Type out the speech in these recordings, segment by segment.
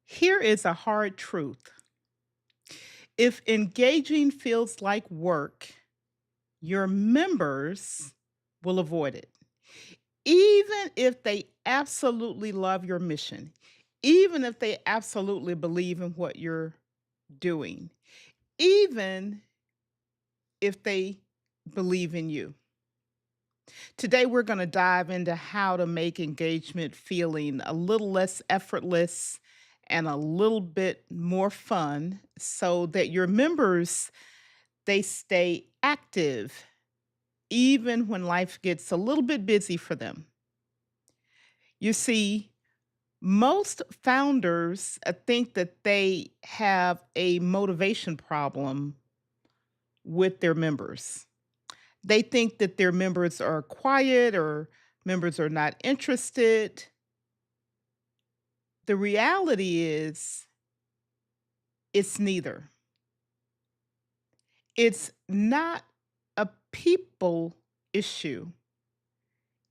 Here is a hard truth. If engaging feels like work, your members will avoid it. Even if they absolutely love your mission, even if they absolutely believe in what you're doing, even if they believe in you. Today, we're going to dive into how to make engagement feeling a little less effortless and a little bit more fun so that your members they stay active even when life gets a little bit busy for them. You see, most founders think that they have a motivation problem with their members. They think that their members are quiet or members are not interested. The reality is, it's neither. It's not a people issue,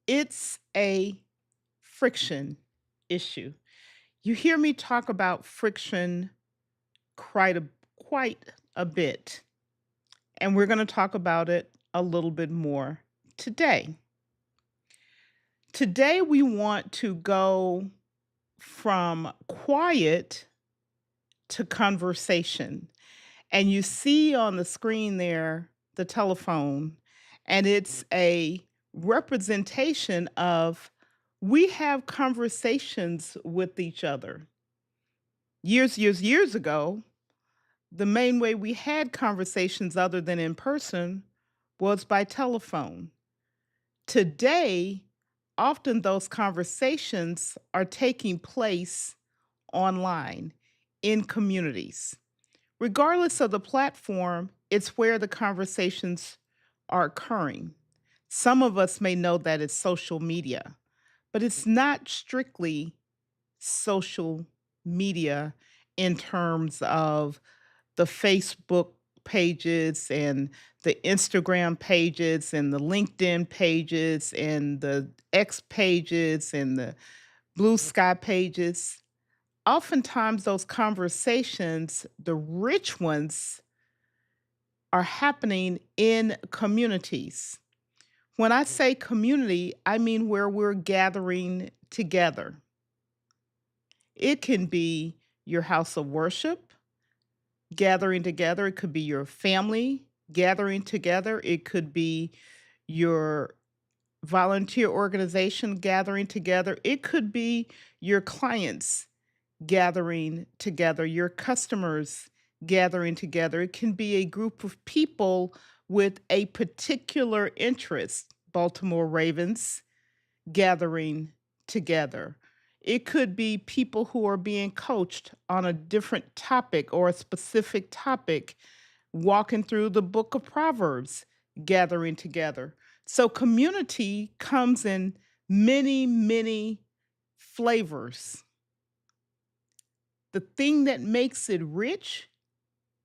it's a friction issue. You hear me talk about friction quite a, quite a bit, and we're going to talk about it a little bit more today. Today, we want to go from quiet to conversation. And you see on the screen there the telephone, and it's a representation of we have conversations with each other. Years ago, the main way we had conversations other than in person was by telephone. Today, often those conversations are taking place online in communities. Regardless of the platform, it's where the conversations are occurring. Some of us may know that it's social media, but it's not strictly social media in terms of the Facebook pages and the Instagram pages and the LinkedIn pages and the X pages and the Blue Sky pages. Oftentimes, those conversations, the rich ones, are happening in communities. When I say community, I mean where we're gathering together. It can be your house of worship gathering together, it could be your family gathering together, it could be your volunteer organization gathering together, it could be your clients gathering together, your customers gathering together. It can be a group of people with a particular interest, Baltimore Ravens gathering together. It could be people who are being coached on a different topic or a specific topic, walking through the book of Proverbs, gathering together. So, community comes in many flavors. The thing that makes it rich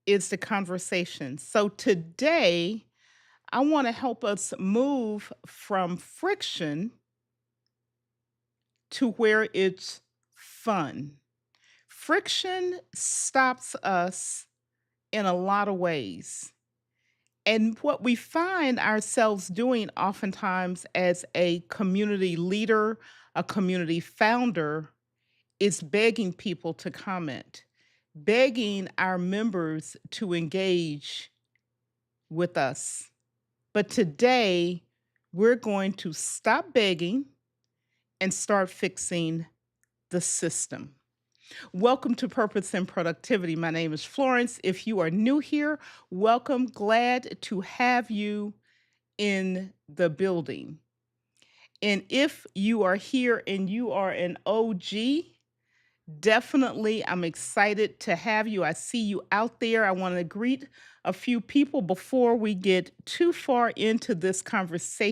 is the conversation. So today, I want to help us move from friction to where it's fun. Friction stops us in a lot of ways. And what we find ourselves doing oftentimes as a community leader, a community founder, is begging people to comment, begging our members to engage with us. But today, we're going to stop begging and start fixing the system. Welcome to Purpose and Productivity. My name is Florence. If you are new here, welcome. Glad to have you in the building. And if you are here and you are an OG, definitely, I'm excited to have you. I see you out there. I want to greet a few people before we get too far into this conversation.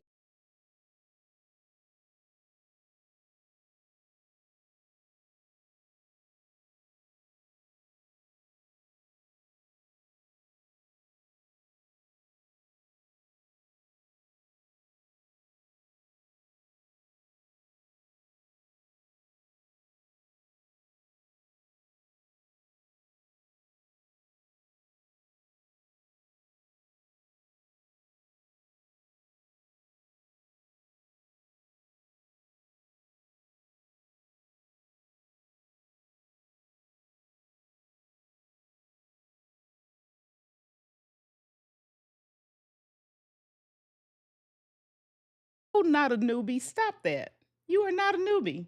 Oh, not a newbie. Stop that. You are not a newbie.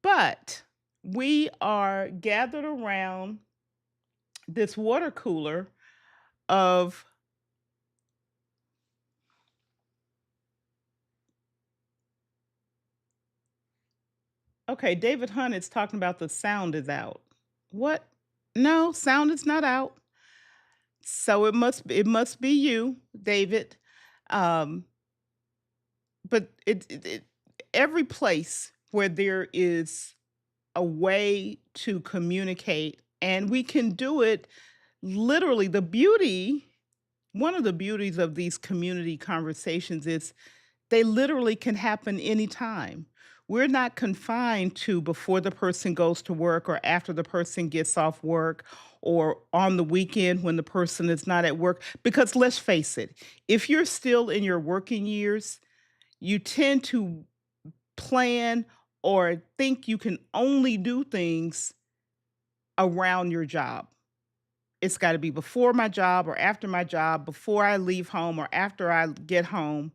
But we are gathered around this water cooler of, okay, David Hunt is talking about the sound is out. What? No, sound is not out. So it must be you, David. Um, but every place where there is a way to communicate, and we can do it literally. One of the beauties of these community conversations is they literally can happen anytime. We're not confined to before the person goes to work or after the person gets off work or on the weekend when the person is not at work. Because let's face it, if you're still in your working years, you tend to plan or think you can only do things around your job. It's got to be before my job or after my job, before I leave home or after I get home.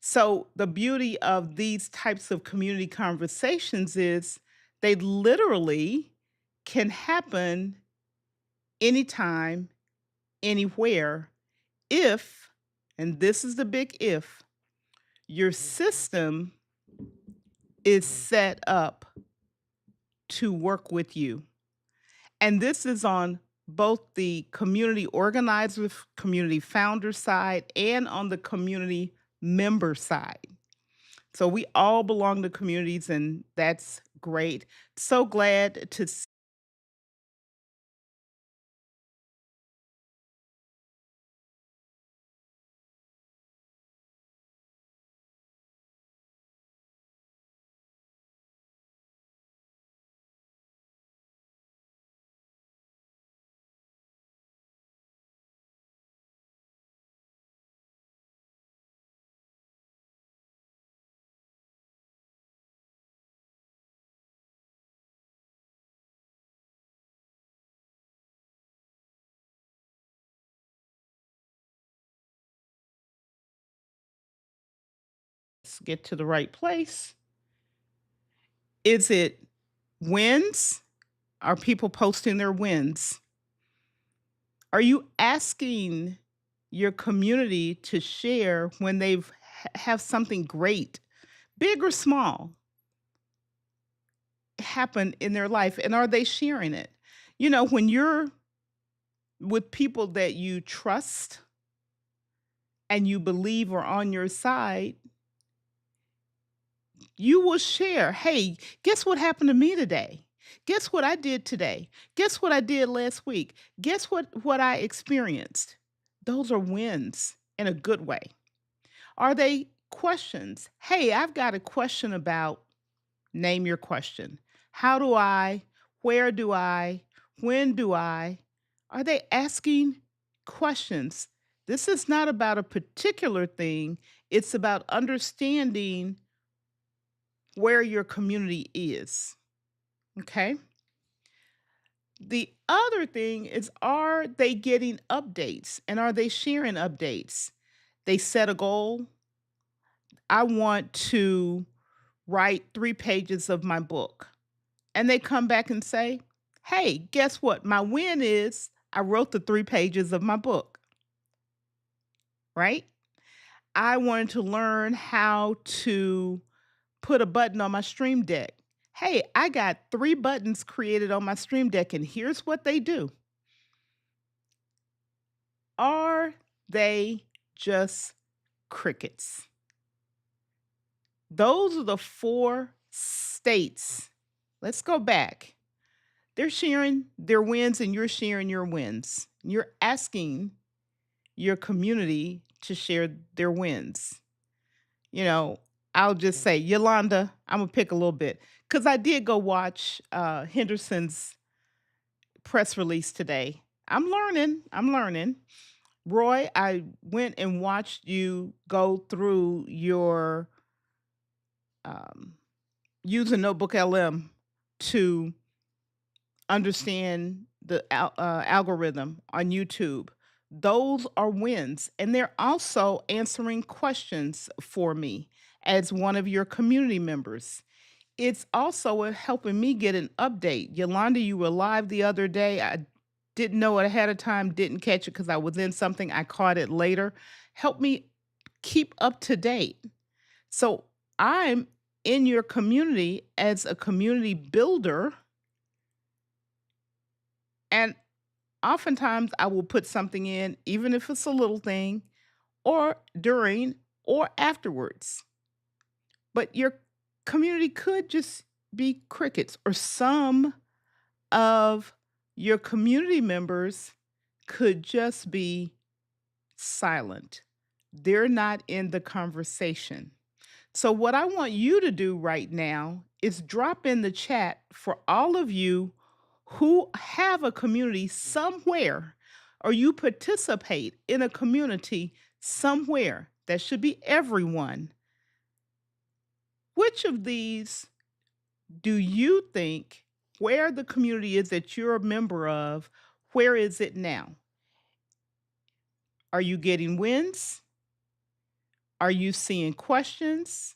So, the beauty of these types of community conversations is they literally can happen anytime, anywhere, if, and this is the big if, your system is set up to work with you. And this is on both the community organizer, community founder side, and on the community member side. So we all belong to communities, and that's great. So glad to get to the right place. Is it wins? Are people posting their wins? Are you asking your community to share when they've have something great, big or small, happen in their life, and are they sharing it? When you're with people that you trust and you believe are on your side, you will share, "Hey, guess what happened to me today? Guess what I did today? Guess what I did last week? Guess what I experienced?" Those are wins in a good way. Are they questions? "Hey, I've got a question about," name your question. "How do I? Where do I? When do I?" Are they asking questions? This is not about a particular thing, it's about understanding where your community is. Okay. The other thing is, are they getting updates and are they sharing updates? They set a goal. I want to write 3 pages of my book. And they come back and say, "Hey, guess what? My win is I wrote the 3 pages of my book," right? I wanted to learn how to put a button on my Stream Deck. "Hey, I got 3 buttons created on my Stream Deck, and here's what they do." Are they just crickets? Those are the 4 states. Let's go back. They're sharing their wins and you're sharing your wins. You're asking your community to share their wins. You know, I'll just say, Yolanda, I'm gonna pick a little bit because I did go watch Henderson's press release today. I'm learning. I'm learning. Roy, I went and watched you go through your um, use a notebook LM to understand the algorithm on YouTube. Those are wins. And they're also answering questions for me as one of your community members. It's also helping me get an update. Yolanda, you were live the other day. I didn't know it ahead of time, didn't catch it because I was in something. I caught it later. Help me keep up to date. So I'm in your community as a community builder. And oftentimes I will put something in, even if it's a little thing, or during or afterwards. But your community could just be crickets, or some of your community members could just be silent. They're not in the conversation. So, what I want you to do right now is drop in the chat for all of you who have a community somewhere, or you participate in a community somewhere. That should be everyone. Which of these do you think, where the community is that you're a member of, where is it now? Are you getting wins? Are you seeing questions?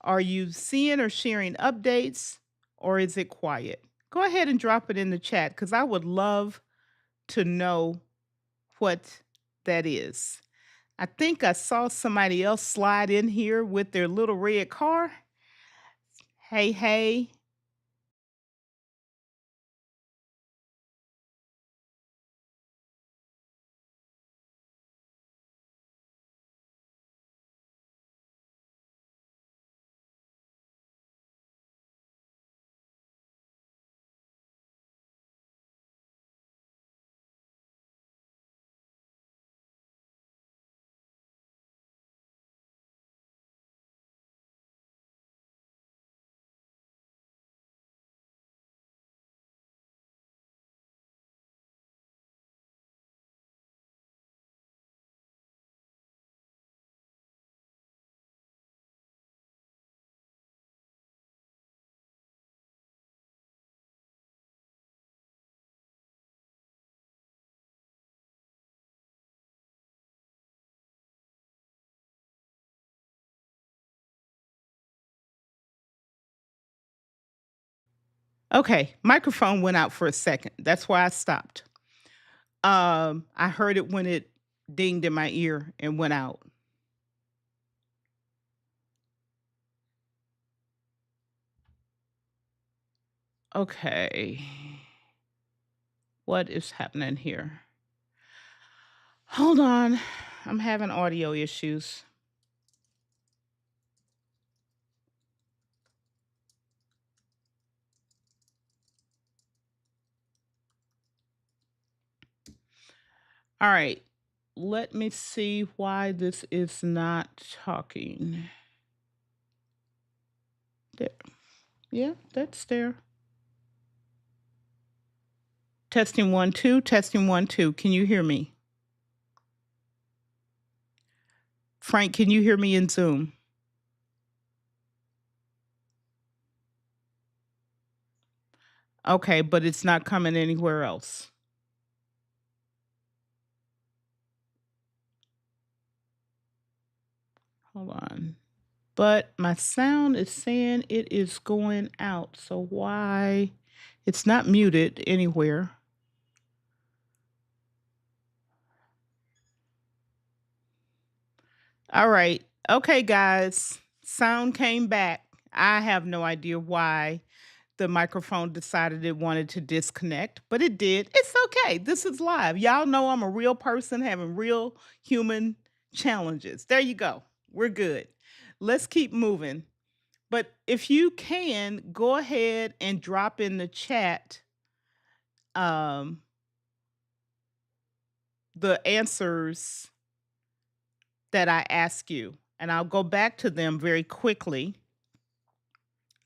Are you seeing or sharing updates? Or is it quiet? Go ahead and drop it in the chat because I would love to know what that is. I think I saw somebody else slide in here with their little red car. Hey, hey. Okay, microphone went out for a second. That's why I stopped. I heard it when it dinged in my ear and went out. Okay. What is happening here? Hold on. I'm having audio issues. All right. Let me see why this is not talking. There. Yeah, that's there. Testing 1, 2, testing 1, 2. Can you hear me? Frank, can you hear me in Zoom? Okay, but it's not coming anywhere else. Hold on. But my sound is saying it is going out. So why? It's not muted anywhere. All right. Okay, guys. Sound came back. I have no idea why the microphone decided it wanted to disconnect, but it did. It's okay. This is live. Y'all know I'm a real person having real human challenges. There you go. We're good. Let's keep moving. But if you can, go ahead and drop in the chat um, the answers that I ask you, and I'll go back to them very quickly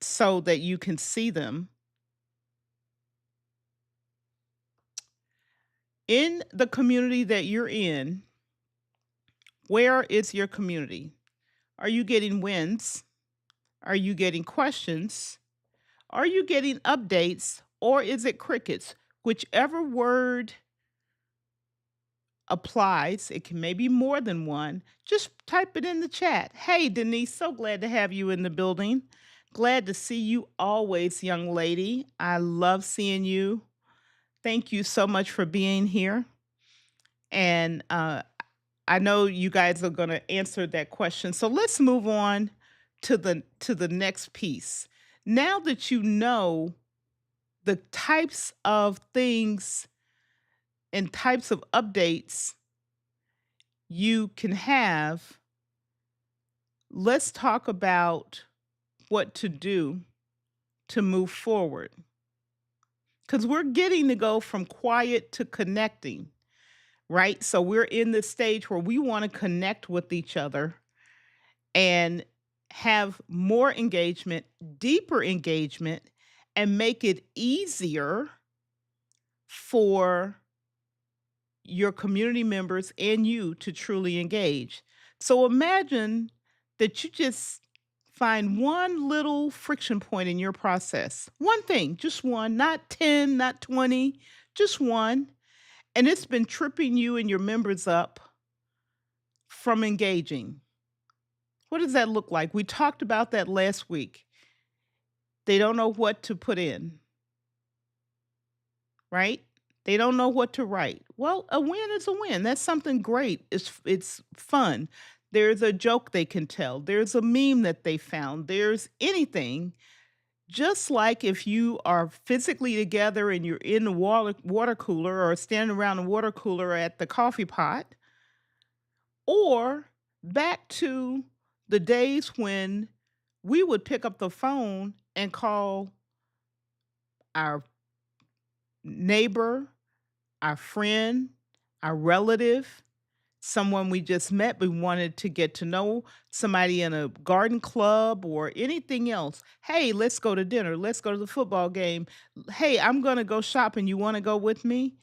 so that you can see them. In the community that you're in, where is your community? Are you getting wins? Are you getting questions? Are you getting updates? Or is it crickets? Whichever word applies. It can maybe more than one. Just type it in the chat. Hey, Denise, so glad to have you in the building. Glad to see you always, young lady. I love seeing you. Thank you so much for being here. And I know you guys are going to answer that question. So let's move on to the next piece. Now that you know the types of things and types of updates you can have, let's talk about what to do to move forward. Because we're getting to go from quiet to connecting, right? So we're in this stage where we want to connect with each other and have more engagement, deeper engagement, and make it easier for your community members and you to truly engage. So imagine that you just find one little friction point in your process. One thing, just one, not 10, not 20, just one. And it's been tripping you and your members up from engaging. What does that look like? We talked about that last week. They don't know what to put in, right? They don't know what to write. Well, a win is a win. That's something great. It's fun. There's a joke they can tell. There's a meme that they found. There's anything. Just like if you are physically together and you're in the water cooler or standing around the water cooler at the coffee pot, or back to the days when we would pick up the phone and call our neighbor, our friend, our relative, someone we just met, we wanted to get to know, somebody in a garden club or anything else. Hey, let's go to dinner. Let's go to the football game. Hey, I'm going to go shopping. You want to go with me?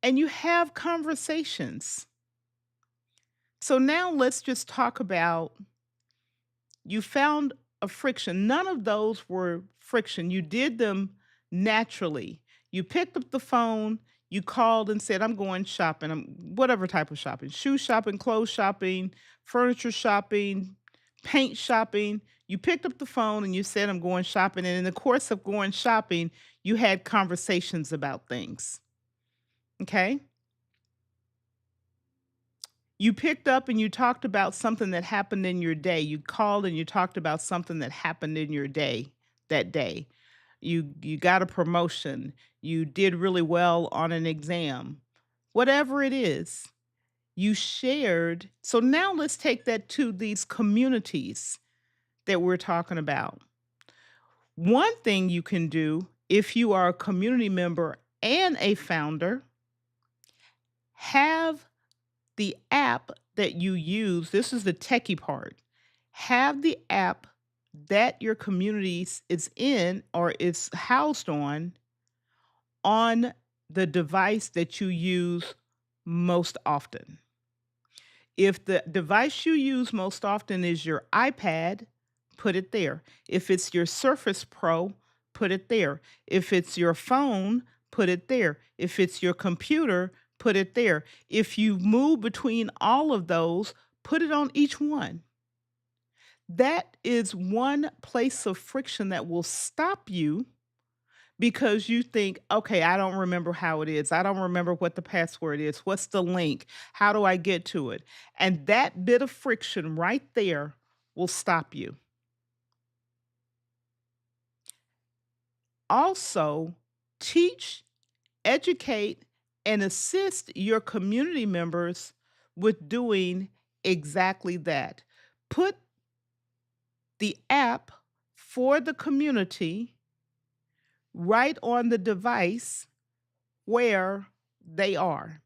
And you have conversations. So now let's just talk about, you found a friction. None of those were friction. You did them naturally. You picked up the phone, you called and said, I'm going shopping. Whatever type of shopping, shoe shopping, clothes shopping, furniture shopping, paint shopping. You picked up the phone and you said, I'm going shopping. And in the course of going shopping, you had conversations about things. Okay. You picked up and you talked about something that happened in your day. You called and you talked about something that happened in your day that day. You got a promotion. You did really well on an exam. Whatever it is, you shared. So now let's take that to these communities that we're talking about. One thing you can do if you are a community member and a founder, have the app that you use, this is the techie part, have the app that your community is in or is housed on the device that you use most often. If the device you use most often is your iPad, put it there. If it's your Surface Pro, put it there. If it's your phone, put it there. If it's your computer, put it there. If you move between all of those, put it on each one. That is one place of friction that will stop you because you think, okay, I don't remember how it is. I don't remember what the password is. What's the link? How do I get to it? And that bit of friction right there will stop you. Also, teach, educate, and assist your community members with doing exactly that. Put the app for the community right on the device where they are.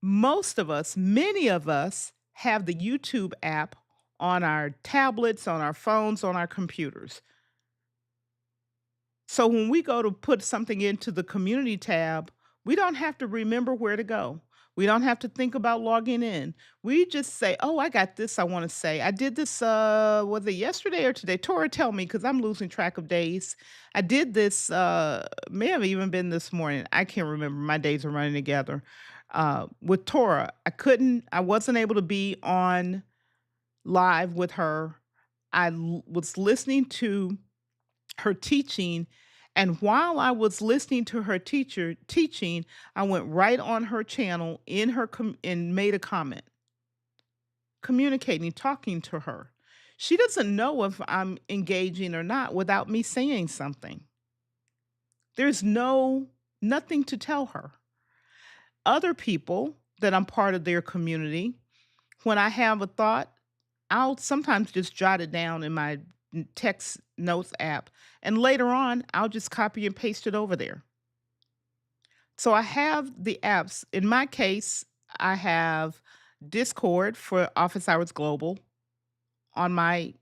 Most of us, many of us, have the YouTube app on our tablets, on our phones, on our computers. So when we go to put something into the community tab, we don't have to remember where to go. We don't have to think about logging in. We just say, "Oh, I got this I want to say. I did this was it yesterday or today? Tora, tell me cuz I'm losing track of days. I did this may have even been this morning. I can't remember. My days are running together. With Torah, I wasn't able to be on live with her. Was listening to her teaching, and while I was listening to her teacher teaching, I went right on her channel in and made a comment, communicating, talking to her. She doesn't know if I'm engaging or not without me saying something. There's nothing to tell her. Other people that I'm part of their community, when I have a thought, I'll sometimes just jot it down in my text notes app, and later on, I'll just copy and paste it over there. So I have the apps. In my case, I have Discord for Office Hours Global on my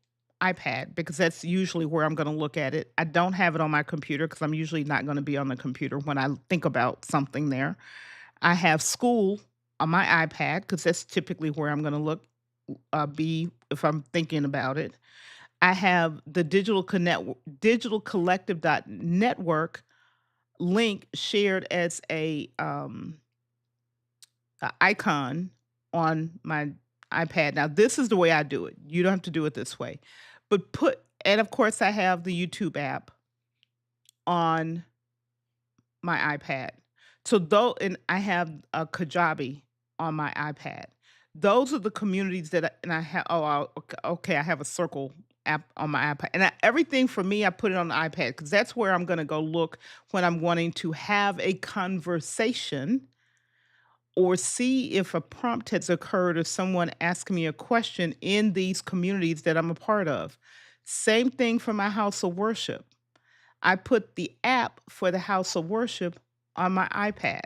iPad because that's usually where I'm going to look at it. I don't have it on my computer because I'm usually not going to be on the computer when I think about something there. I have school on my iPad because that's typically where I'm going to be if I'm thinking about it. I have the digital collective dot network link shared as a icon on my iPad. Now, this is the way I do it. You don't have to do it this way. And of course, I have the YouTube app on my iPad. And I have a Kajabi on my iPad. Those are the communities and I have, okay, I have a Circle app on my iPad. And everything for me, I put it on the iPad because that's where I'm going to go look when I'm wanting to have a conversation or see if a prompt has occurred or someone asking me a question in these communities that I'm a part of. Same thing for my house of worship. I put the app for the house of worship on my iPad.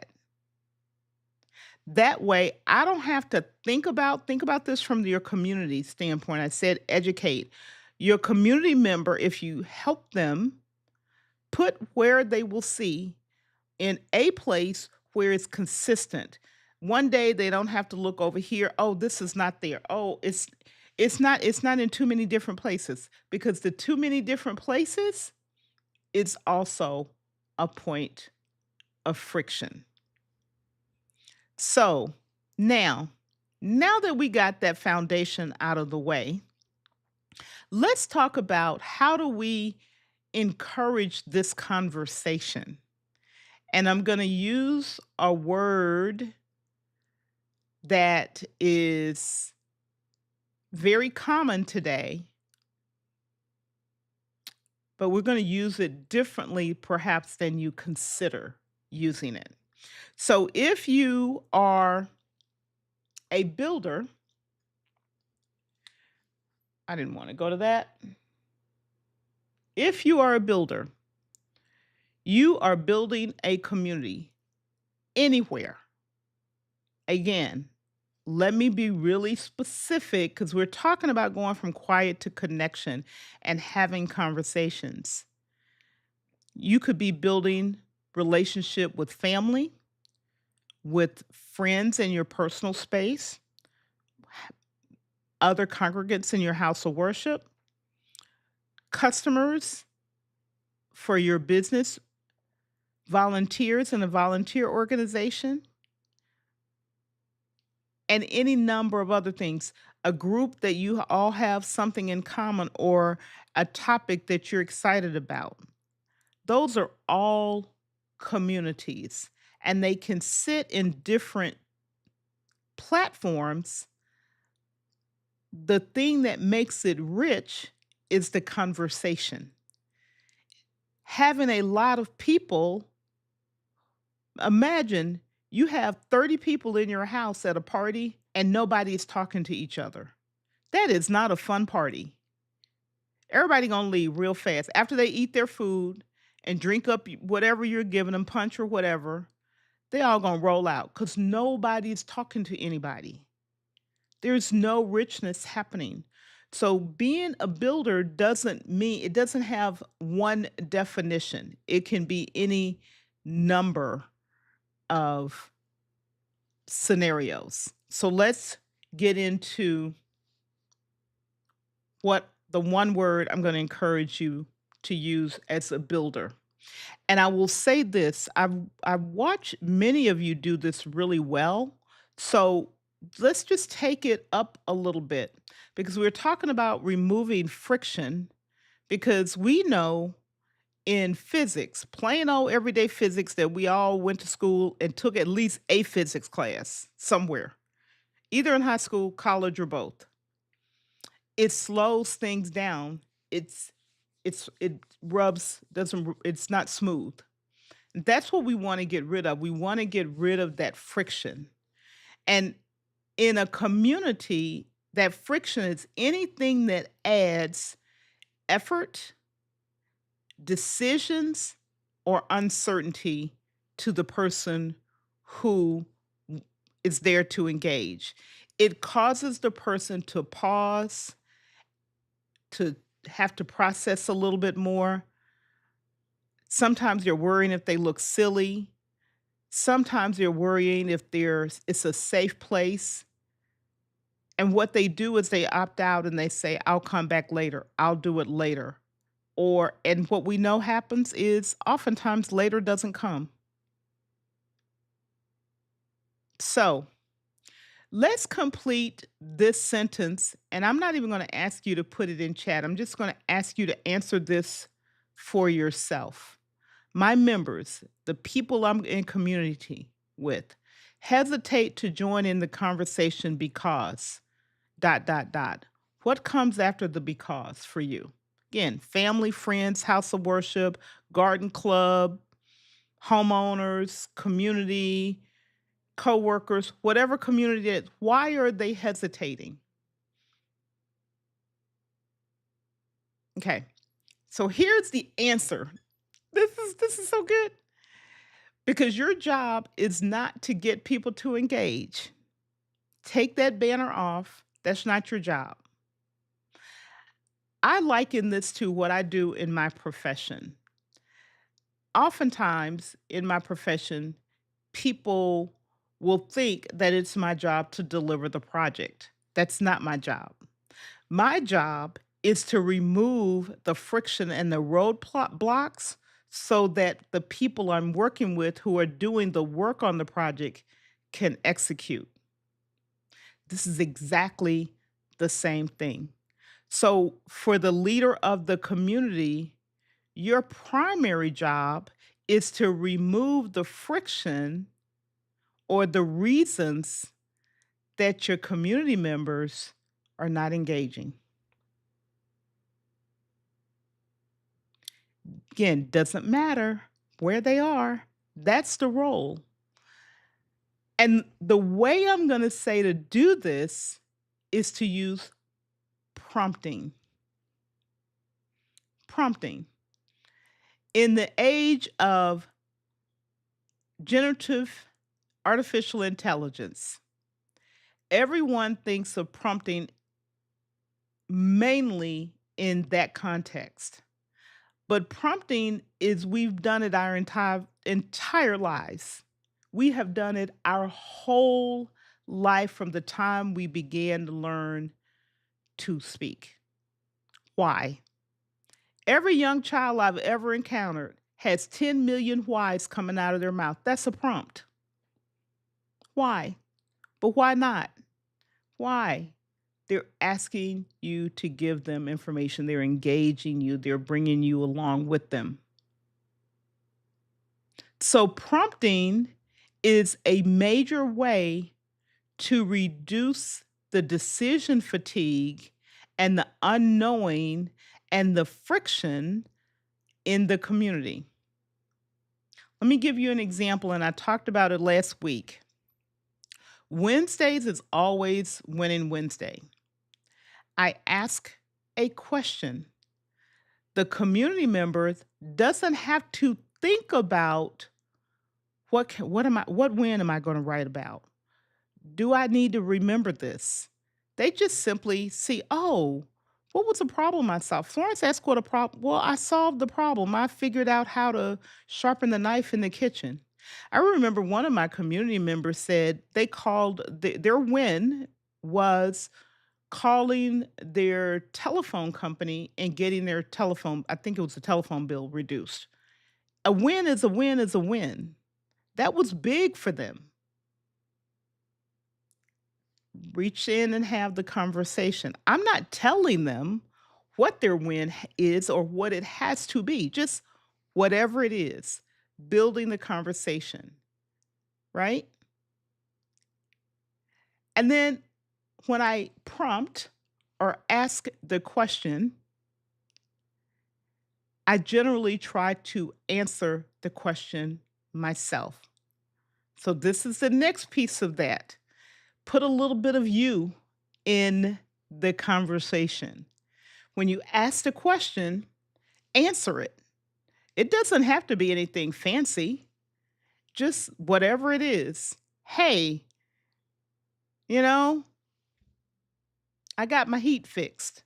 That way, I don't have to think about this from your community standpoint. I said educate your community member if you help them put where they will see in a place where it's consistent. One day they don't have to look over here. Oh, this is not there. Oh, it's not in too many different places because the too many different places is also a point of friction. So now, now that we got that foundation out of the way, let's talk about how do we encourage this conversation. And I'm going to use a word that is very common today, but we're going to use it differently perhaps than you consider using it. So if you are a builder, I didn't want to go to that. If you are a builder, you are building a community anywhere. Again, let me be really specific because we're talking about going from quiet to connection and having conversations. You could be building relationship with family, with friends in your personal space, other congregants in your house of worship, customers for your business, volunteers in a volunteer organization, and any number of other things. A group that you all have something in common or a topic that you're excited about. Those are all communities, and they can sit in different platforms. The thing that makes it rich is the conversation. Having a lot of people, imagine you have 30 people in your house at a party and nobody is talking to each other. That is not a fun party. Everybody gonna leave real fast after they eat their food and drink up whatever you're giving them, punch or whatever. They all gonna roll out because nobody's talking to anybody. There's no richness happening. So being a builder doesn't mean it doesn't have one definition. It can be any number of scenarios. So let's get into what the one word I'm going to encourage you to use as a builder. And I will say this, I've watched many of you do this really well. So let's just take it up a little bit because we're talking about removing friction because we know in physics, plain old everyday physics that we all went to school and took at least a physics class somewhere, either in high school, college, or both. It slows things down. It's it rubs doesn't it's not smooth. That's what we wanna get rid of. We wanna get rid of that friction. And in a community, that friction is anything that adds effort, decisions, or uncertainty to the person who is there to engage. It causes the person to pause, to have to process a little bit more. Sometimes you're worrying if they look silly. Sometimes you're worrying if it's a safe place. And what they do is they opt out and they say, I'll come back later. I'll do it later. And what we know happens is oftentimes later doesn't come. So let's complete this sentence. And I'm not even going to ask you to put it in chat. I'm just going to ask you to answer this for yourself. My members, the people I'm in community with, hesitate to join in the conversation because dot dot dot. What comes after the because for you? Again, family, friends, house of worship, garden club, homeowners, community, coworkers, whatever community it is. Why are they hesitating? Okay. So here's the answer. This is so good. Because your job is not to get people to engage. Take that banner off. That's not your job. I liken this to what I do in my profession. Oftentimes in my profession, people will think that it's my job to deliver the project. That's not my job. My job is to remove the friction and the blocks so that the people I'm working with who are doing the work on the project can execute. This is exactly the same thing. So, for the leader of the community, your primary job is to remove the friction or the reasons that your community members are not engaging. Again, doesn't matter where they are, that's the role. And the way I'm going to say to do this is to use prompting. Prompting. In the age of generative artificial intelligence, everyone thinks of prompting mainly in that context. But prompting is we've done it our entire lives. We have done it our whole life from the time we began to learn to speak. Why? Every young child I've ever encountered has 10 million whys coming out of their mouth. That's a prompt. Why? But why not? Why? They're asking you to give them information. They're engaging you. They're bringing you along with them. So, prompting is a major way to reduce the decision fatigue and the unknowing and the friction in the community. Let me give you an example, and I talked about it last week. Wednesdays is always Winning Wednesday. I ask a question. The community member doesn't have to think about what win am I going to write about? Do I need to remember this? They just simply see, oh, what was the problem I solved? Florence asked what a problem. Well, I solved the problem. I figured out how to sharpen the knife in the kitchen. I remember one of my community members said they called their win was calling their telephone company and getting their telephone, I think it was the telephone bill reduced. A win is a win is a win. That was big for them. Reach in and have the conversation. I'm not telling them what their is or what it has to be, just whatever it is, building the conversation, right? And then when I prompt or ask the question, I generally try to answer the question myself. So, this is the next piece of that. Put a little bit of you in the conversation. When you ask the question, answer it. It doesn't have to be anything fancy, just whatever it is. Hey, you know, I got my heat fixed.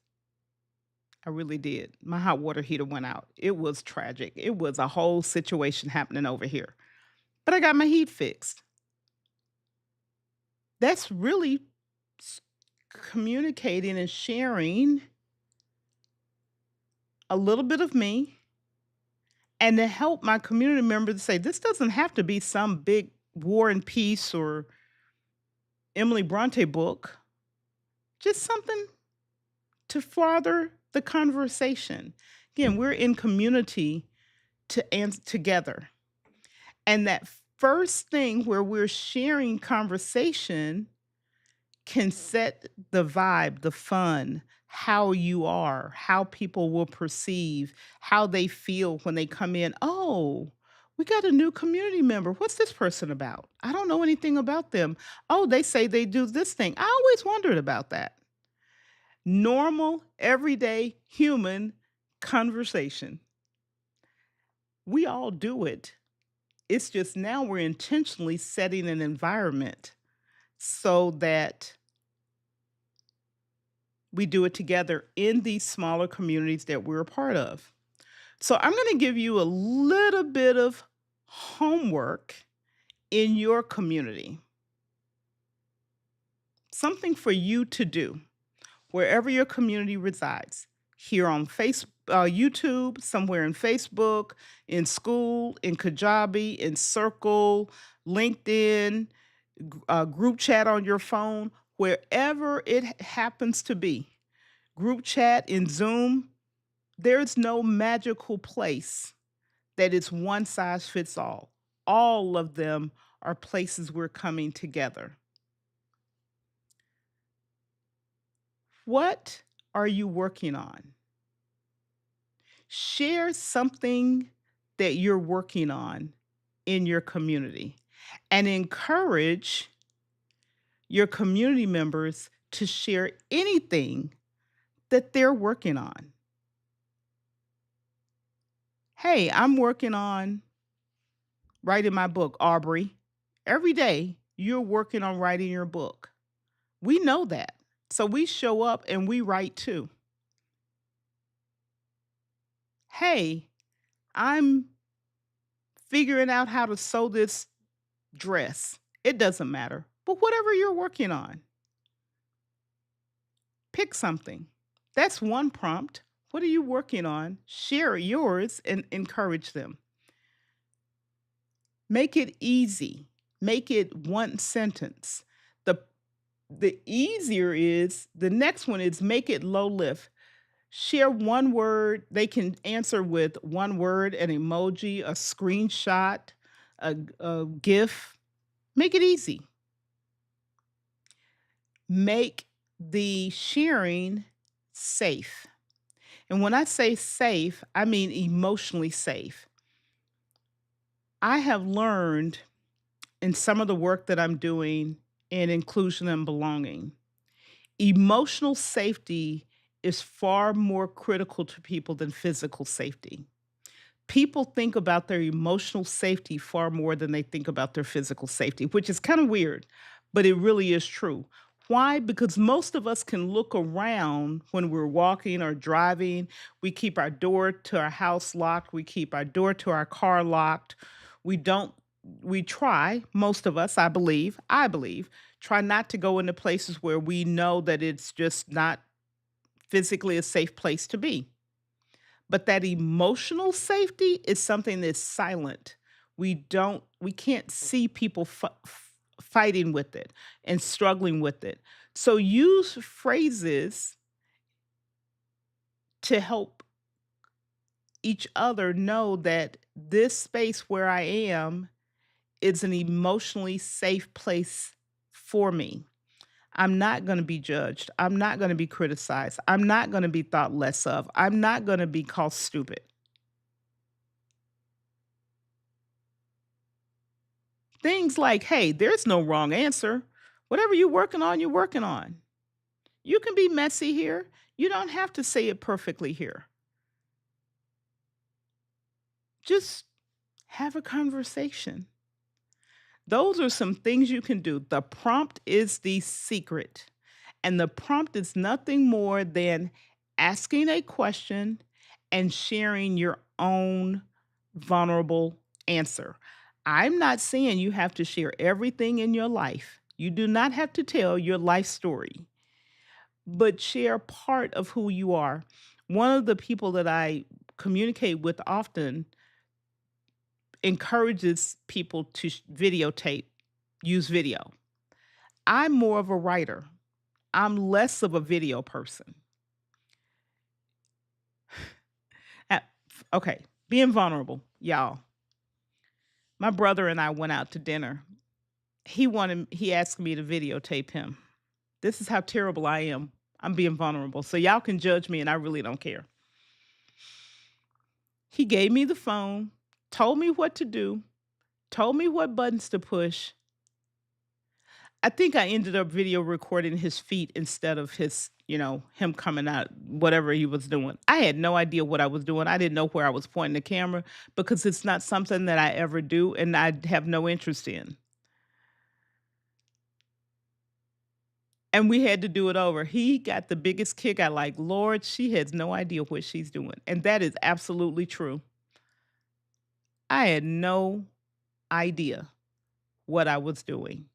I really did. My hot water heater went out. It was tragic. It was a whole situation happening over here. But I got my heat fixed. That's really s- communicating and sharing a little bit of me and to help my community members say this doesn't have to be some big war and peace or Emily Bronte book, just something to further the conversation. Again, we're in community to answer together. And that first thing where we're sharing conversation can set the vibe, the fun, how you are, how people will perceive, how they feel when they come in. Oh, we got a new community member. What's this person about? I don't know anything about them. Oh, they say they do this thing. I always wondered about that. Normal, everyday human conversation. We all do it. It's just now we're intentionally setting an environment so that we do it together in these smaller communities that we're a part of. So I'm going to give you a little bit of homework in your community, something for you to do wherever your community resides. Here on YouTube, somewhere in Facebook, in school, in Kajabi, in Circle, LinkedIn, group chat on your phone, wherever it happens to be. Group chat in Zoom, there's no magical place that is one size fits all. All of them are places we're coming together. What are you working on? Share something that you're working on in your community and encourage your community members to share anything that they're working on. Hey, I'm working on writing my book, Aubrey. Every day you're working on writing your book. We know that. So we show up and we write too. Hey, I'm figuring out how to sew this dress. It doesn't matter. But whatever you're working on, pick something. That's one prompt. What are you working on? Share yours and encourage them. Make it easy. Make it one sentence. The the easier is the next one is make it low lift. Share one word. They can answer with one word, an emoji, a screenshot, a GIF. Make it easy. Make the sharing safe. And when I say safe, I mean emotionally safe. I have learned in some of the work that I'm doing in inclusion and belonging, emotional safety is far more critical to people than physical safety. People think about their emotional safety far more than they think about their physical safety, which is kind of weird, but it really is true. Why? Because most of us can look around when we're walking or driving. We keep our door to our house locked. We keep our door to our car locked. We don't, we try, most of us, I believe, try not to go into places where we know that it's just not physically a safe place to be. But that emotional safety is something that's silent. We can't see people fighting with it and struggling with it. So use phrases to help each other know that this space where I am is an emotionally safe place for me. I'm not going to be judged. I'm not going to be criticized. I'm not going to be thought less of. I'm not going to be called stupid. Things like, hey, there's no wrong answer. Whatever you're working on, you're working on. You can be messy here. You don't have to say it perfectly here. Just have a conversation. Those are some things you can do. The prompt is the secret. And the prompt is nothing more than asking a question and sharing your own vulnerable answer. I'm not saying you have to share everything in your life. You do not have to tell your life story, but share part of who you are. One of the people that I communicate with often encourages people to videotape, use video. I'm more of a writer. I'm less of a video person. Uh, okay, being vulnerable, y'all. My brother and I went out to dinner. He asked me to videotape him. This is how terrible I am. I'm being vulnerable. So y'all can judge me and I really don't care. He gave me the phone, told me what to do, told me what buttons to push. I think I ended up video recording his feet instead of him coming out, whatever he was doing. I had no idea what I was doing. I didn't know where I was pointing the camera because it's not something that I ever do and I have no interest in. And we had to do it over. He got the biggest kick out, like, Lord, she has no idea what she's doing. And that is absolutely true. I had no idea what I was doing.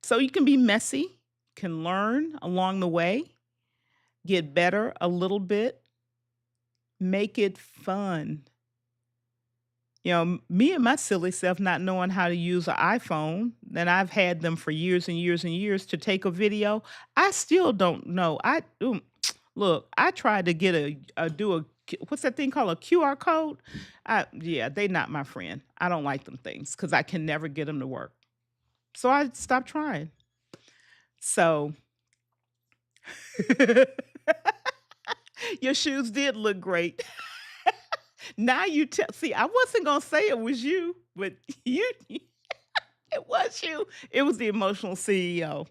So you can be messy, can learn along the way, get better a little bit, make it fun. Me and my silly self not knowing how to use an iPhone, and I've had them for years and years and years to take a video. I still don't know. Look, I tried to get what's that thing called, a QR code? Yeah, they not my friend. I don't like them things because I can never get them to work. So I stopped trying. So your shoes did look great. Now you tell. See, I wasn't gonna say it was you, but you it was you. It was the emotional CEO.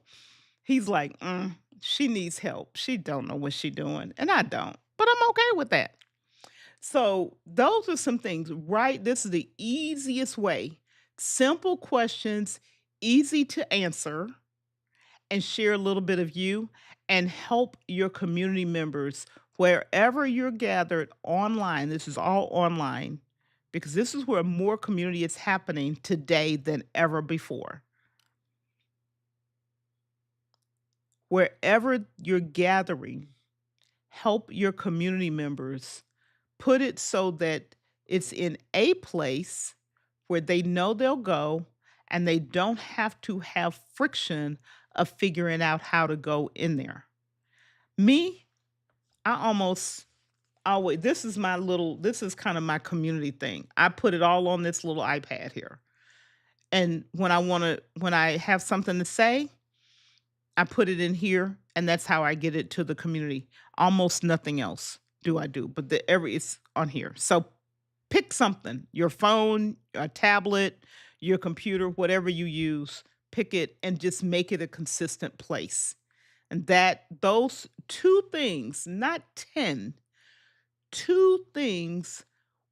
He's like, she needs help. She don't know what she doing. And I don't. But I'm okay with that. So those are some things, right? This is the easiest way. Simple questions, easy to answer, and share a little bit of you and help your community members wherever you're gathered online. This is all online because this is where more community is happening today than ever before. Wherever you're gathering, help your community members put it so that it's in a place where they know they'll go and they don't have to have friction of figuring out how to go in there. Me, I almost always this is kind of my community thing. I put it all on this little iPad here. And when I have something to say, I put it in here and that's how I get it to the community. Almost nothing else do I do, but it's on here. So pick something, your phone, a tablet, your computer, whatever you use, pick it and just make it a consistent place. And those two things, not 10, two things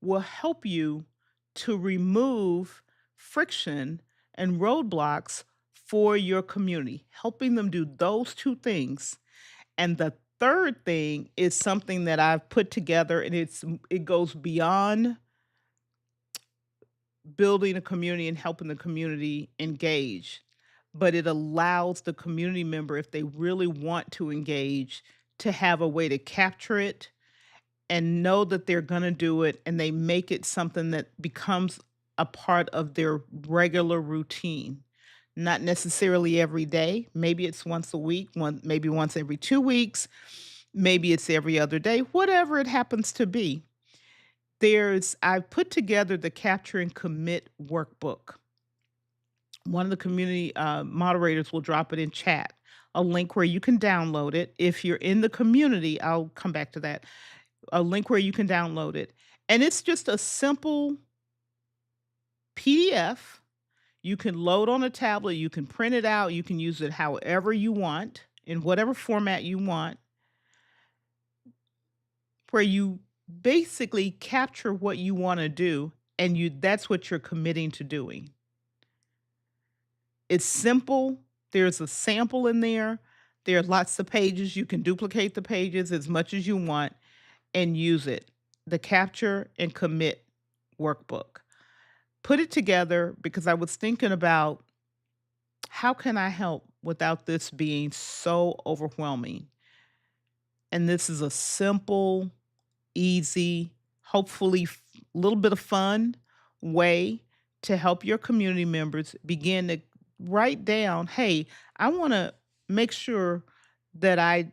will help you to remove friction and roadblocks for your community, helping them do those two things. And the third thing is something that I've put together and it goes beyond building a community and helping the community engage, but it allows the community member, if they really want to engage, to have a way to capture it and know that they're going to do it, and they make it something that becomes a part of their regular routine. Not necessarily every day. Maybe it's once a week, maybe once every 2 weeks, maybe it's every other day, whatever it happens to be. I put together the Capture and Commit workbook. One of the community moderators will drop it in chat, a link where you can download it. If you're in the community, I'll come back to that. A link where you can download it. And it's just a simple PDF. You can load on a tablet, you can print it out, you can use it however you want, in whatever format you want, where you basically capture what you want to do, and that's what you're committing to doing. It's simple. There's a sample in there. There are lots of pages. You can duplicate the pages as much as you want and use it. The Capture and Commit workbook. Put it together because I was thinking about how can I help without this being so overwhelming? And this is a simple, easy, hopefully a little bit of fun way to help your community members begin to write down, hey, I want to make sure that I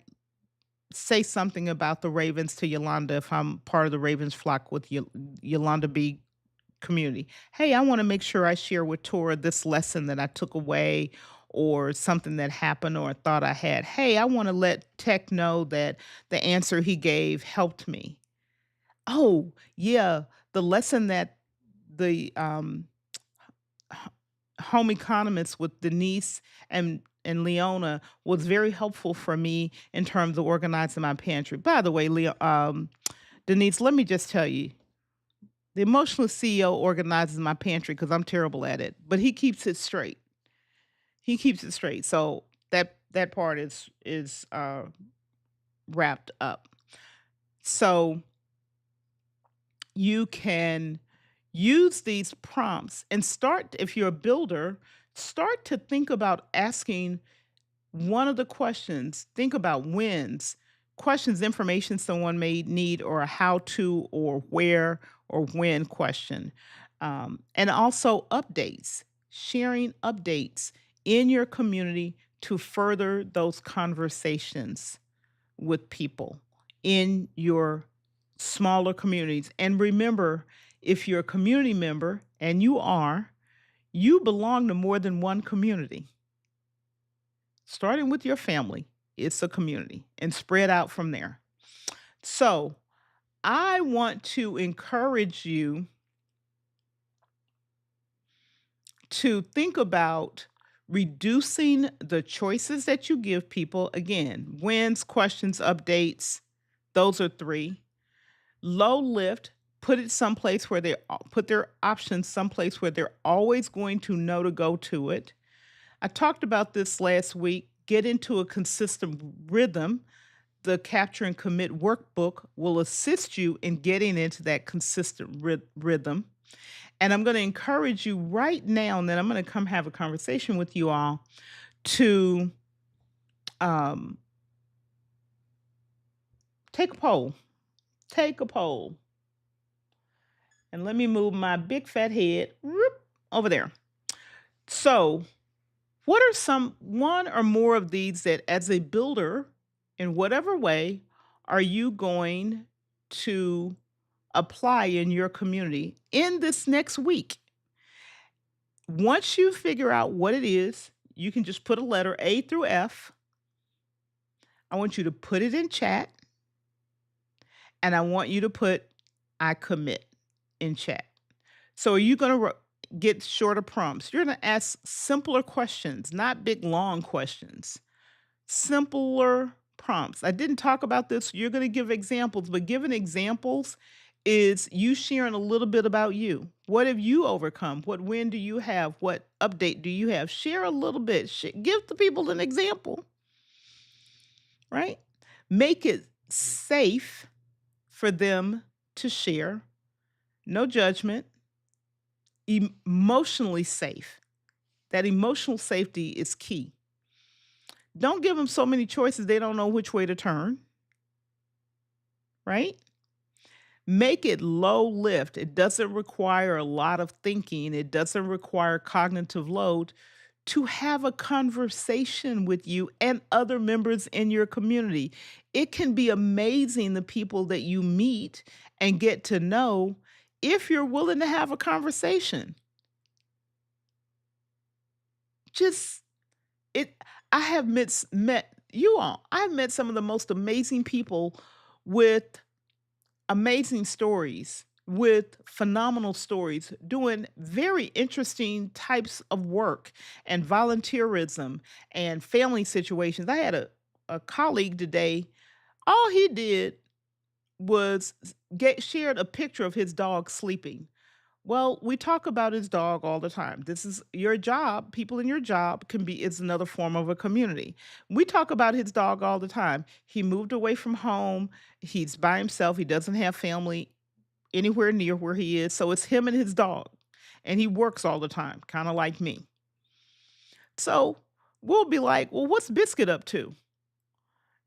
say something about the Ravens to Yolanda if I'm part of the Ravens flock with Yolanda B community. Hey, I want to make sure I share with Tora this lesson that I took away or something that happened or a thought I had. Hey, I want to let Tech know that the answer he gave helped me. Oh, yeah, the lesson that the h- home economist with Denise and Leona was very helpful for me in terms of organizing my pantry. By the way, Denise, let me just tell you, the emotional CEO organizes my pantry because I'm terrible at it, but he keeps it straight. He keeps it straight. So that part is wrapped up. So you can use these prompts and start, if you're a builder, start to think about asking one of the questions. Think about wins, questions, information someone may need, or a how to, or where, or when question. And also updates, sharing updates in your community to further those conversations with people in your smaller communities. And remember, if you're a community member, and you belong to more than one community. Starting with your family, it's a community, and spread out from there. So, I want to encourage you to think about reducing the choices that you give people. Again, wins, questions, updates, those are three. Low lift, put their options someplace where they're always going to know to go to it. I talked about this last week. Get into a consistent rhythm. The Capture and Commit workbook will assist you in getting into that consistent rhythm. And I'm going to encourage you right now, and then I'm going to come have a conversation with you all to um, take a poll. Take a poll. And let me move my big fat head over there. So, what are one or more of these that, as a builder, in whatever way, are you going to apply in your community in this next week? Once you figure out what it is, you can just put a letter A through F. I want you to put it in chat, and I want you to put I commit in chat. So are you going to get shorter prompts? You're going to ask simpler questions, not big, long questions. Simpler prompts. I didn't talk about this. You're going to give examples, but giving examples is you sharing a little bit about you. What have you overcome? What win do you have? What update do you have? Share a little bit. Give the people an example, right? Make it safe for them to share. No judgment. Emotionally safe. That emotional safety is key. Don't give them so many choices they don't know which way to turn, right? Make it low lift. It doesn't require a lot of thinking, it doesn't require cognitive load to have a conversation with you and other members in your community. It can be amazing the people that you meet and get to know if you're willing to have a conversation. Just it I have met you all. I've met some of the most amazing people with amazing stories, with phenomenal stories, doing very interesting types of work and volunteerism and family situations. I had a colleague today, all he did was get shared a picture of his dog sleeping. Well, we talk about his dog all the time. This is your job. People in your job can be is another form of a community. We talk about his dog all the time. He moved away from home. He's by himself. He doesn't have family anywhere near where he is. So it's him and his dog. And he works all the time, kind of like me. So we'll be like, well, what's Biscuit up to?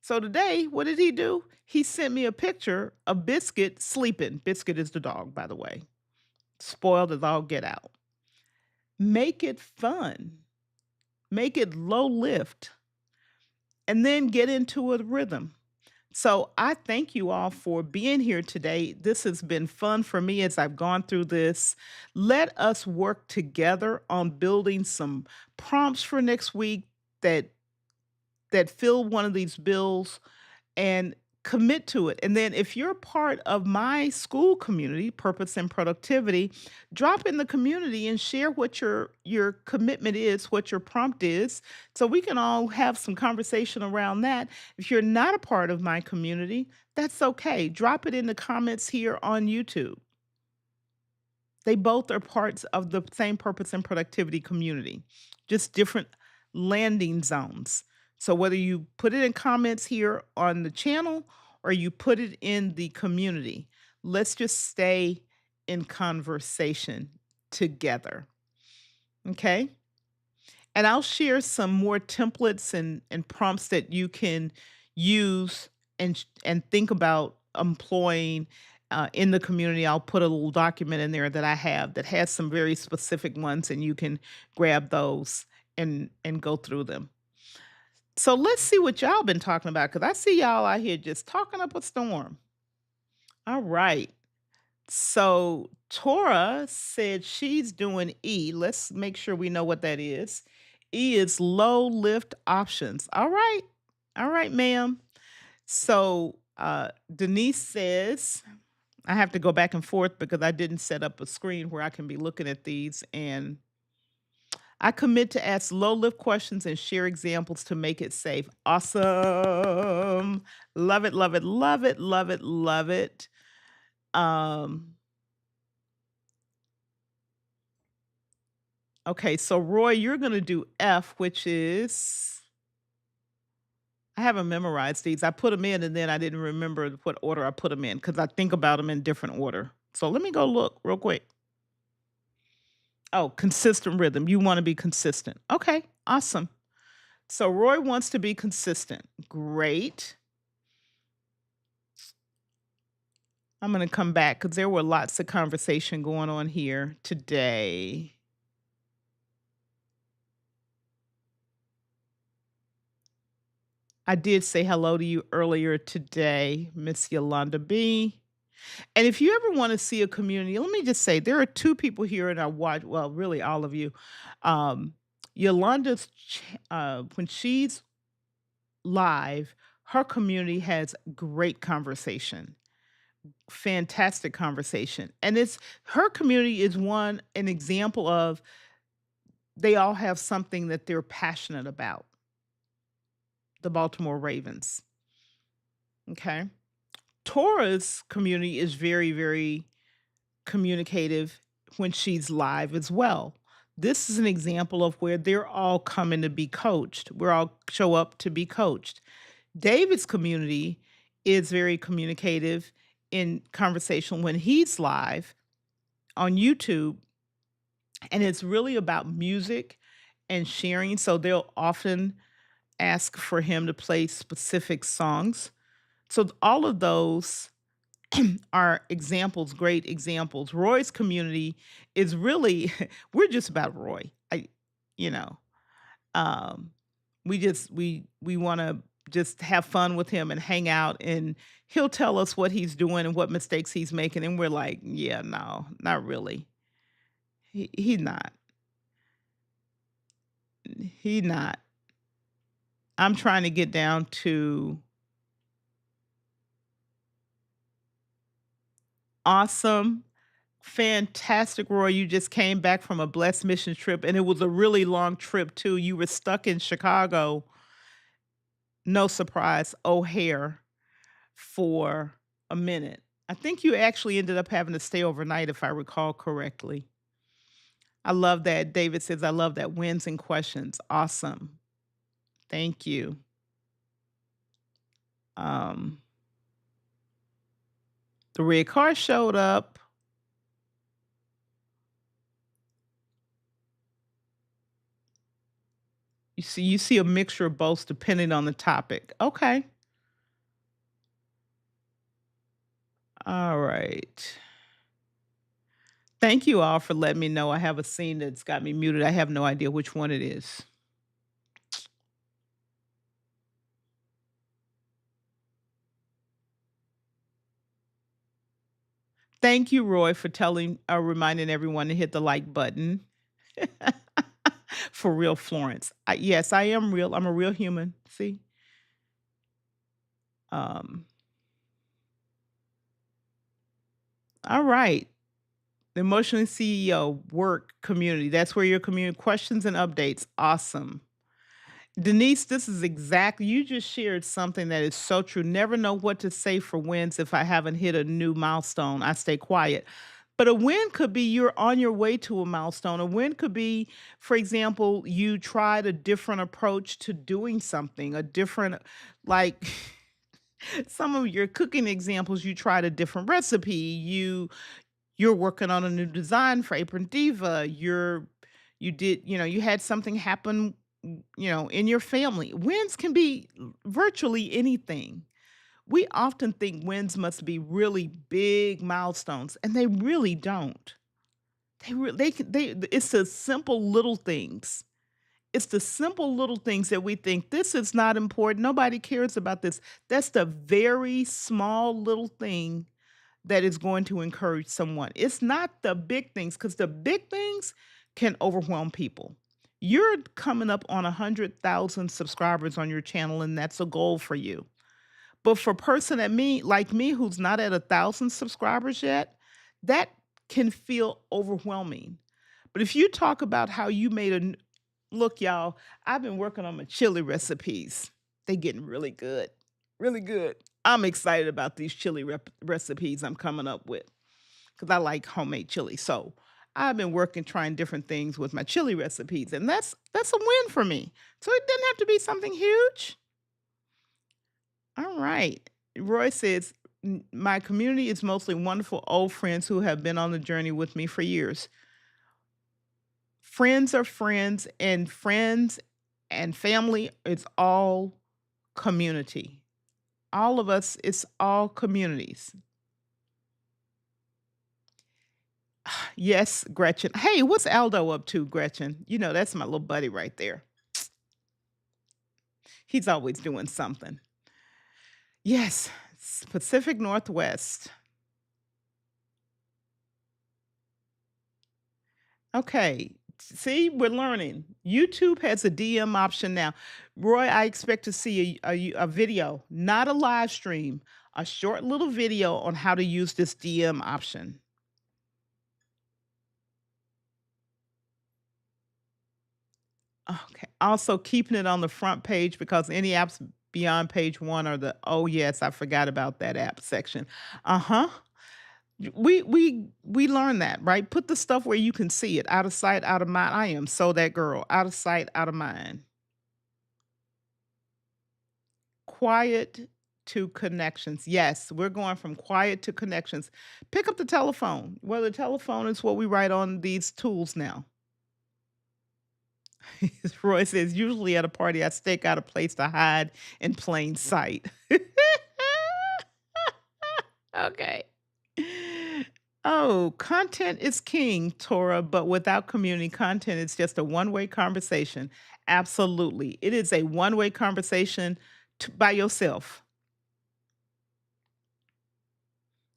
So today, what did he do? He sent me a picture of Biscuit sleeping. Biscuit is the dog, by the way. Spoiled as all get out. Make it fun, make it low lift, and then get into a rhythm. So I thank you all for being here today. This has been fun for me as I've gone through this. Let us work together on building some prompts for next week that fill one of these bills and commit to it. And then if you're part of my school community, Purpose and Productivity, drop in the community and share what your commitment is, what your prompt is, so we can all have some conversation around that. If you're not a part of my community, that's okay. Drop it in the comments here on YouTube. They both are parts of the same purpose and productivity community, just different landing zones. So whether you put it in comments here on the channel or you put it in the community, let's just stay in conversation together. Okay? And I'll share some more templates and prompts that you can use and think about employing in the community. I'll put a little document in there that I have that has some very specific ones, and you can grab those and go through them. So let's see what y'all been talking about because I see y'all out here just talking up a storm. All right. So Tora said she's doing E. Let's make sure we know what that is. E is low lift options. All right. All right, ma'am. So Denise says, I have to go back and forth because I didn't set up a screen where I can be looking at these. And I commit to ask low lift questions and share examples to make it safe. Awesome. Love it, love it, love it, love it, love it. Um, okay, so Roy, you're going to do F, which is, I haven't memorized these. I put them in and then I didn't remember what order I put them in because I think about them in different order. So let me go look real quick. Oh, consistent rhythm. You want to be consistent. Okay, awesome. So Roy wants to be consistent. Great. I'm going to come back because there were lots of conversation going on here today. I did say hello to you earlier today, Miss Yolanda B. And if you ever want to see a community, let me just say there are two people here in our watch. Well, really, all of you. Um, Yolanda's, when she's live, her community has great conversation, fantastic conversation. And it's her community is an example of they all have something that they're passionate about. The Baltimore Ravens. Okay. Tora's community is very, very communicative when she's live as well. This is an example of where they're all coming to be coached. We're all show up to be coached. David's community is very communicative in conversation when he's live on YouTube, and it's really about music and sharing. So they'll often ask for him to play specific songs. So all of those are examples, great examples. Roy's community is really we're just about Roy. You know, um, we want to just have fun with him and hang out, and he'll tell us what he's doing and what mistakes he's making, and we're like, yeah, no, not really. He not. He not. I'm trying to get down to awesome. Fantastic, Roy. You just came back from a blessed mission trip, and it was a really long trip, too. You were stuck in Chicago, no surprise, O'Hare for a minute. I think you actually ended up having to stay overnight, if I recall correctly. I love that. David says, I love that wins and questions. Awesome. Thank you. Um, the red car showed up. You see a mixture of both depending on the topic. Okay. All right. Thank you all for letting me know. I have a scene that's got me muted. I have no idea which one it is. Thank you, Roy, for reminding everyone to hit the like button. For real, Florence. Yes, I am real. I'm a real human. See? Um, all right. The Emotionally CEO work community. That's where your community questions and updates. Awesome. Denise, this is exactly, you just shared something that is so true. Never know what to say for wins if I haven't hit a new milestone. I stay quiet. But a win could be you're on your way to a milestone. A win could be, for example, you tried a different approach to doing something, a different, like, some of your cooking examples, you tried a different recipe. You're working on a new design for Apron Diva. You had something happen, in your family. Wins can be virtually anything. We often think wins must be really big milestones, and they really don't. It's the simple little things. It's the simple little things that we think this is not important. Nobody cares about this. That's the very small little thing that is going to encourage someone. It's not the big things because the big things can overwhelm people. You're coming up on 100,000 subscribers on your channel, and that's a goal for you. But for a person like me, who's not at 1,000 subscribers yet, that can feel overwhelming. But if you talk about how you made look, y'all, I've been working on my chili recipes. They getting really good, really good. I'm excited about these chili recipes I'm coming up with because I like homemade chili. So I've been working, trying different things with my chili recipes, and that's a win for me. So it didn't have to be something huge. All right. Roy says, My community is mostly wonderful old friends who have been on the journey with me for years. Friends are friends and family is all community. All of us, it's all communities. Yes, Gretchen. Hey, what's Aldo up to, Gretchen? That's my little buddy right there. He's always doing something. Yes, Pacific Northwest. Okay. See, we're learning. YouTube has a DM option now. Roy, I expect to see a video, not a live stream, a short little video on how to use this DM option. Okay. Also, keeping it on the front page because any apps beyond page one are oh, yes, I forgot about that app section. Uh huh. We learned that, right? Put the stuff where you can see it, out of sight, out of mind. I am so that girl, out of sight, out of mind. Quiet to connections. Yes, we're going from quiet to connections. Pick up the telephone. Well, the telephone is what we write on these tools now. Roy says, usually at a party, I stake out a place to hide in plain sight. Okay. Oh, content is king, Torah, but without community content, it's just a one-way conversation. Absolutely. It is a one-way conversation by yourself.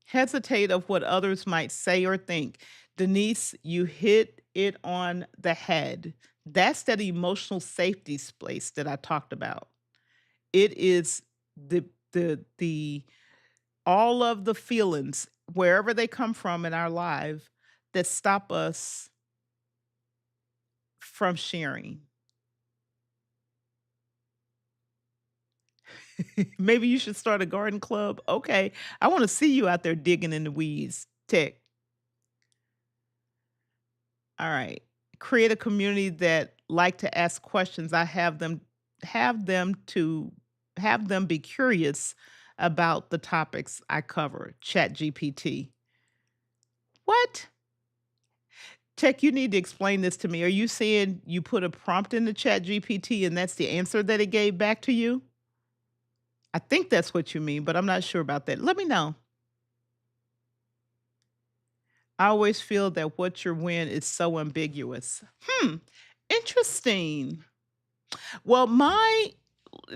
Hesitate of what others might say or think. Denise, you hit it on the head. That's that emotional safety space that I talked about. It is the all of the feelings, wherever they come from in our life, that stop us from sharing. Maybe you should start a garden club. Okay. I want to see you out there digging in the weeds. Tech. All right. Create a community that like to ask questions. I have them to have them be curious about the topics I cover. Chat GPT. What? Tech, you need to explain this to me. Are you saying you put a prompt in the chat GPT and that's the answer that it gave back to you? I think that's what you mean, but I'm not sure about that. Let me know. I always feel that what your win is so ambiguous. Interesting. Well,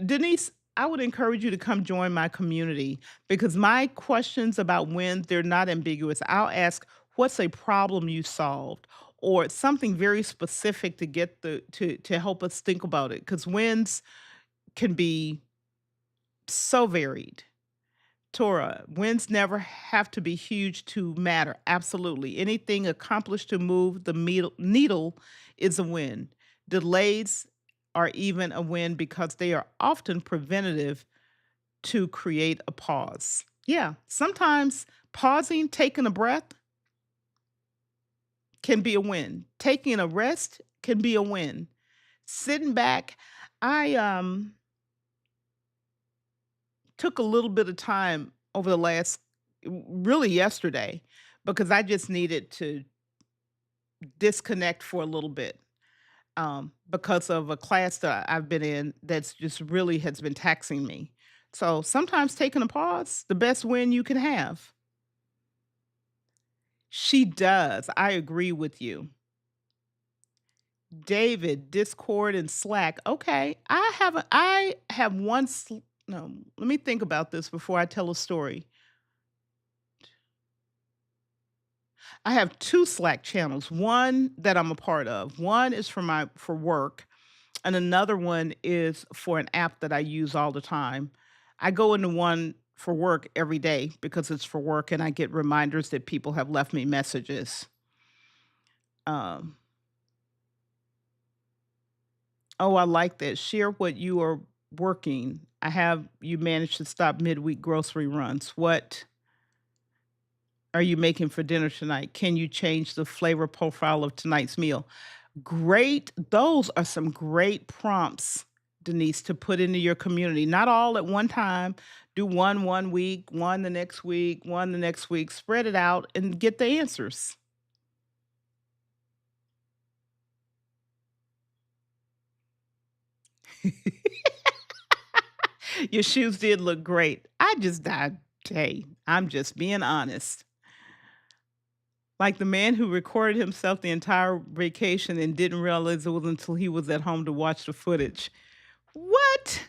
Denise, I would encourage you to come join my community because my questions about wins, they're not ambiguous. I'll ask, what's a problem you solved? Or something very specific to get to help us think about it. Because wins can be so varied. Torah, wins never have to be huge to matter. Absolutely. Anything accomplished to move the needle is a win. Delays are even a win because they are often preventative to create a pause. Yeah, sometimes pausing, taking a breath can be a win. Taking a rest can be a win. Sitting back, I took a little bit of time over the last really yesterday because I just needed to disconnect for a little bit because of a class that I've been in that's just really has been taxing me. So sometimes taking a pause, the best win you can have. She does. I agree with you. David, Discord and Slack. Okay. I have no, let me think about this before I tell a story. I have 2 Slack channels, one that I'm a part of. One is for work, and another one is for an app that I use all the time. I go into one for work every day because it's for work and I get reminders that people have left me messages. Um, oh, I like that. Share what you are working. I have you managed to stop midweek grocery runs. What are you making for dinner tonight? Can you change the flavor profile of tonight's meal? Great. Those are some great prompts, Denise, to put into your community. Not all at one time. Do one week, one the next week, one the next week. Spread it out and get the answers. Your shoes did look great. I just died. Hey, I'm just being honest. Like the man who recorded himself the entire vacation and didn't realize it was until he was at home to watch the footage. What?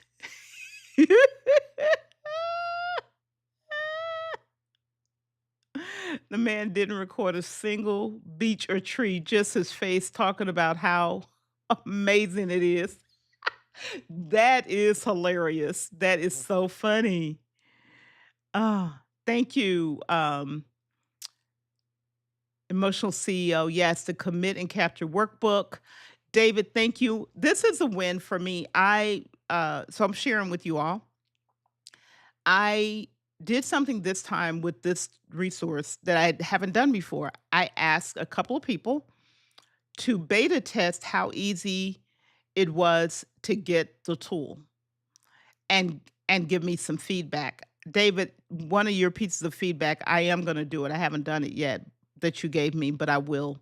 The man didn't record a single beach or tree, just his face talking about how amazing it is. That is hilarious. That is so funny. Ah, thank you, Emotional CEO. Yes, the Commit and Capture Workbook. David, thank you. This is a win for me. So I'm sharing with you all. I did something this time with this resource that I haven't done before. I asked a couple of people to beta test how easy it was to get the tool and give me some feedback. David, one of your pieces of feedback, I am going to do it. I haven't done it yet that you gave me, but I will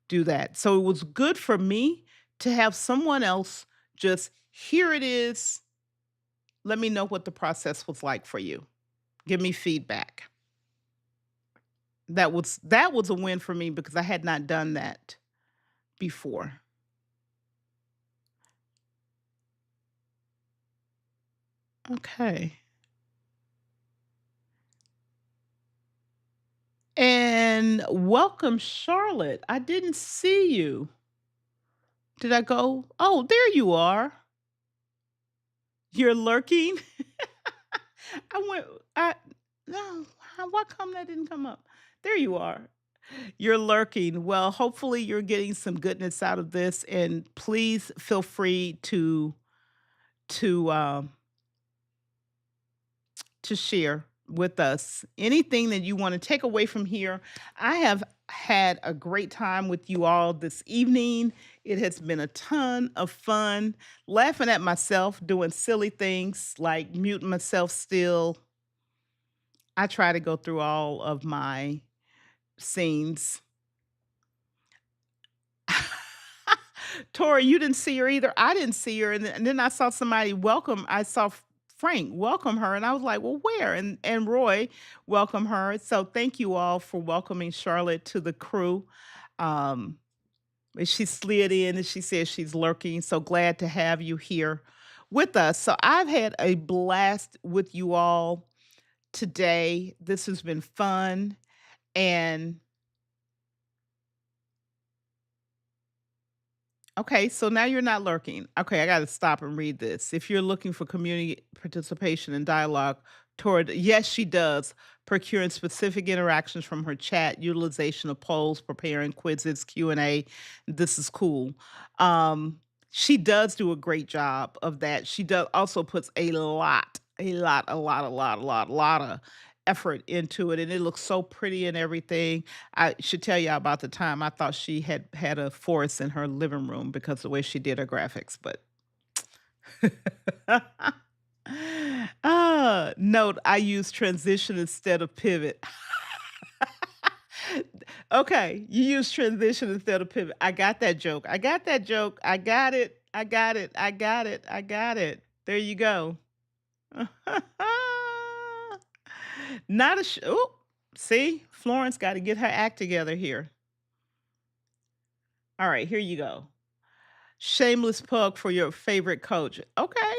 do that. So it was good for me to have someone else just here it is. Let me know what the process was like for you. Give me feedback. That was a win for me because I had not done that before. Okay. And welcome, Charlotte. I didn't see you. Did I go? Oh, there you are. You're lurking. I went. I no. Why come that didn't come up? There you are. You're lurking. Well, hopefully you're getting some goodness out of this, and please feel free to to share with us anything that you want to take away from here. I have had a great time with you all this evening. It has been a ton of fun laughing at myself, doing silly things like muting myself still. I try to go through all of my scenes. Tori, you didn't see her either. I didn't see her, and then I saw somebody welcome. I saw Frank welcome her, and I was like, "Well, where?" And Roy welcome her. So thank you all for welcoming Charlotte to the crew. Um, and she slid in, and she says she's lurking. So glad to have you here with us. So I've had a blast with you all today. This has been fun, and okay, so now you're not lurking. Okay, I gotta stop and read this. If you're looking for community participation and dialogue toward, yes, she does, procuring specific interactions from her chat, utilization of polls, preparing quizzes, Q&A. This is cool. Um, she does do a great job of that. She does also puts a lot of effort into it, and it looks so pretty and everything. I should tell you about the time I thought she had a forest in her living room because the way she did her graphics, but note I use transition instead of pivot. Okay, you use transition instead of pivot. I got that joke. I got that joke. I got it. I got it. I got it. I got it. There you go. Not a ooh, see? Florence gotta get her act together here. All right, here you go. Shameless plug for your favorite coach. Okay,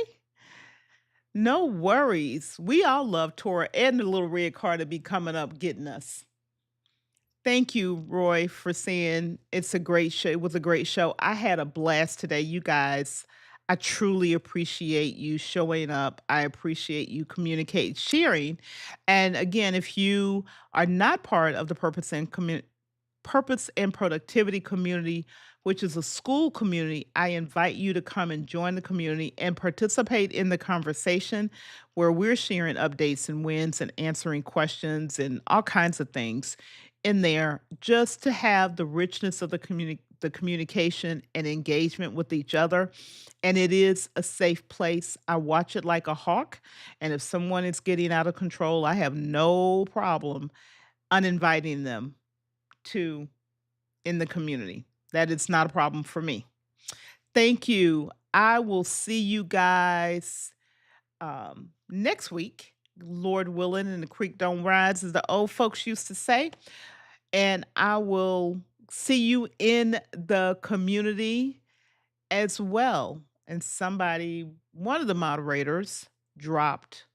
no worries. We all love Tora and the little red car to be coming up getting us. Thank you, Roy, for saying it's a great show. It was a great show. I had a blast today, you guys. I truly appreciate you showing up. I appreciate you communicate, sharing. And again, if you are not part of the Purpose and Productivity Community, which is a school community, I invite you to come and join the community and participate in the conversation where we're sharing updates and wins and answering questions and all kinds of things in there just to have the richness of the communication and engagement with each other. And it is a safe place. I watch it like a hawk. And if someone is getting out of control, I have no problem uninviting them to in the community. That is not a problem for me. Thank you. I will see you guys next week. Lord willing, and the creek don't rise, as the old folks used to say. And I will see you in the community as well. And one of the moderators, dropped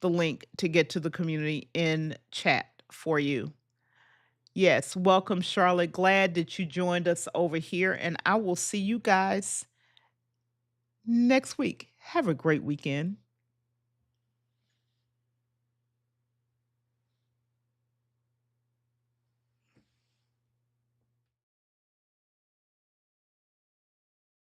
the link to get to the community in chat for you. Yes, welcome, Charlotte. Glad that you joined us over here, and I will see you guys next week. Have a great weekend.